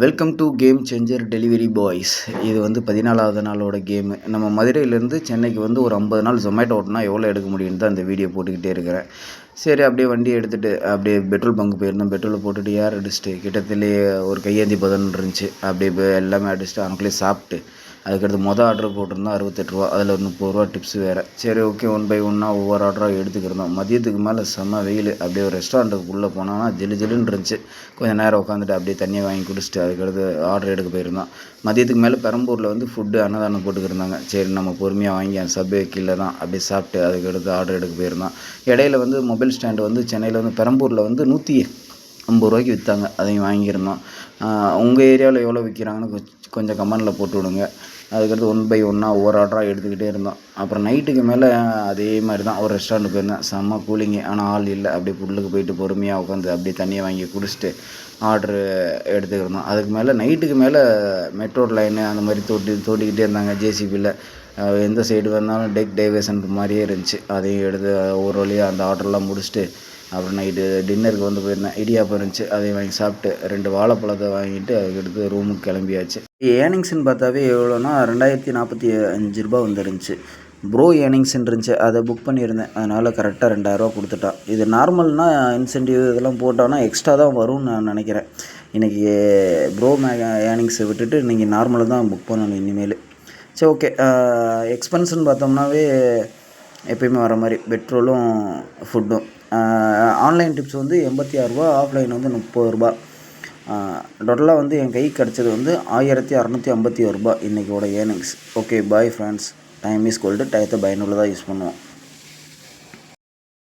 Welcome to game changer delivery boys. இது வந்து 14வது நாளோட கேமு. நம்ம மதுரையிலேருந்து சென்னைக்கு வந்து ஒரு 50 நாள் ஜொமேட்டோ ஓட்டினா எவ்வளோ எடுக்க முடியும்னு தான் இந்த வீடியோ போட்டுக்கிட்டே இருக்கிறேன். சரி, அப்படியே வண்டியை எடுத்துகிட்டு அப்படியே பெட்ரோல் பங்க் போயிருந்தோம். பெட்ரோலை போட்டுட்டு ஏர் அடிச்சுட்டு கிட்டத்துலேயே ஒரு கையேந்தி பதன் இருந்துச்சு. அப்படியே எல்லாமே அடிச்சுட்டு அவங்களே சாப்பிட்டு அதுக்கடுத்து ஆர்டர் போட்டிருந்தோம் 68 ரூபா. அதில் ஒரு 30 ரூபா டிப்ஸ் வேறு. சரி, ஓகே, ஒன் பை ஒன்னாக ஒவ்வொரு ஆர்டராக எடுத்துக்கிருந்தோம். மதியத்துக்கு மேலே செம்ம வெயில். அப்படியே ஒரு ரெஸ்டாரண்ட்டுக்கு உள்ளே போனோன்னா ஜில்லுன்னு இருந்துச்சு. கொஞ்சம் நேரம் உட்காந்துட்டு அப்படியே தண்ணியை வாங்கி குடிச்சிட்டு அதுக்கடுத்து ஆர்டர் எடுக்க போயிருந்தோம். மதியத்துக்கு மேலே பெரம்பூரில் வந்து ஃபுட்டு அன்னதானம் போட்டுக்கிருந்தாங்க. சரி, நம்ம பொறுமையாக வாங்கி சப்வே கீழே தான் அப்படியே சாப்பிட்டு அதுக்கடுத்து ஆர்டர் எடுக்க போயிருந்தோம். இடையில வந்து மொபைல் ஸ்டாண்டு வந்து சென்னையில் வந்து பெரம்பூரில் வந்து 150 ரூபாய்க்கு விற்றாங்க. அதையும் வாங்கியிருந்தோம். உங்கள் ஏரியாவில் எவ்வளோ விற்கிறாங்கன்னு கொஞ்சம் கமெண்டில் போட்டு விடுங்க. அதுக்கடுத்து ஒன் பை ஒன்னாக ஒவ்வொரு ஆர்டராக எடுத்துக்கிட்டே இருந்தோம். அப்புறம் நைட்டுக்கு மேலே அதே மாதிரி தான் ஒரு ரெஸ்டாரண்ட் போயிருந்தேன். செம்ம கூலிங்கு, ஆனால் ஆள் இல்லை. அப்படியே புல்லுக்கு போயிட்டு பொறுமையாக உட்காந்து அப்படியே தண்ணியை வாங்கி குடிச்சிட்டு ஆர்டரு எடுத்துக்கிருந்தோம். அதுக்கு மேலே நைட்டுக்கு மேலே மெட்ரோ லைனு அந்த மாதிரி தோண்டிக்கிட்டே இருந்தாங்க ஜேசிபியில். எந்த சைடு வந்தாலும் டெக் டைவர்ஷன் மாதிரியே இருந்துச்சு. அதையும் எடுத்து ஒரு வழியாக அந்த ஆர்டர்லாம் முடிச்சுட்டு அப்புறம் நைட்டு டின்னருக்கு வந்து போயிருந்தேன். இடியாப்பம் இருந்துச்சு, அதையும் வாங்கி சாப்பிட்டு 2 வாழைப்பழத்தை வாங்கிட்டு அதுக்கடுத்து ரூமுக்கு கிளம்பியாச்சு. ஏர்னிங்ஸ்ன்னு பார்த்தாவே எவ்வளோனா 2045 ரூபா வந்துருந்துச்சு. ப்ரோ ஏர்னிங்ஸ்ன்னு இருந்துச்சு, அதை புக் பண்ணியிருந்தேன். அதனால் கரெக்டாக 2000 ரூபா கொடுத்துட்டான். இது நார்மல்னால் இன்சென்டிவ் இதெல்லாம் போட்டோன்னா எக்ஸ்ட்ரா தான் வரும்னு நான் நினைக்கிறேன். இன்றைக்கி ப்ரோ ஏர்னிங்ஸை விட்டுட்டு இன்றைக்கி நார்மலாக தான் புக் பண்ணணும் இனிமேல். சரி, ஓகே. எக்ஸ்பென்ஸ்ன்னு பார்த்தோம்னாவே எப்பயுமே வர மாதிரி பெட்ரோலும் ஃபுட்டும். ஆன்லைன் டிப்ஸ் வந்து 86 ரூபா, ஆஃப்லைன் வந்து 30 ரூபா. டோட்டலாக வந்து என் கைக்கு கிடச்சது வந்து 1651 ரூபா இன்றைக்கோட earnings. Okay, bye friends. Time is gold. டயத்தை பயனுள்ளதாக யூஸ் பண்ணுவோம்.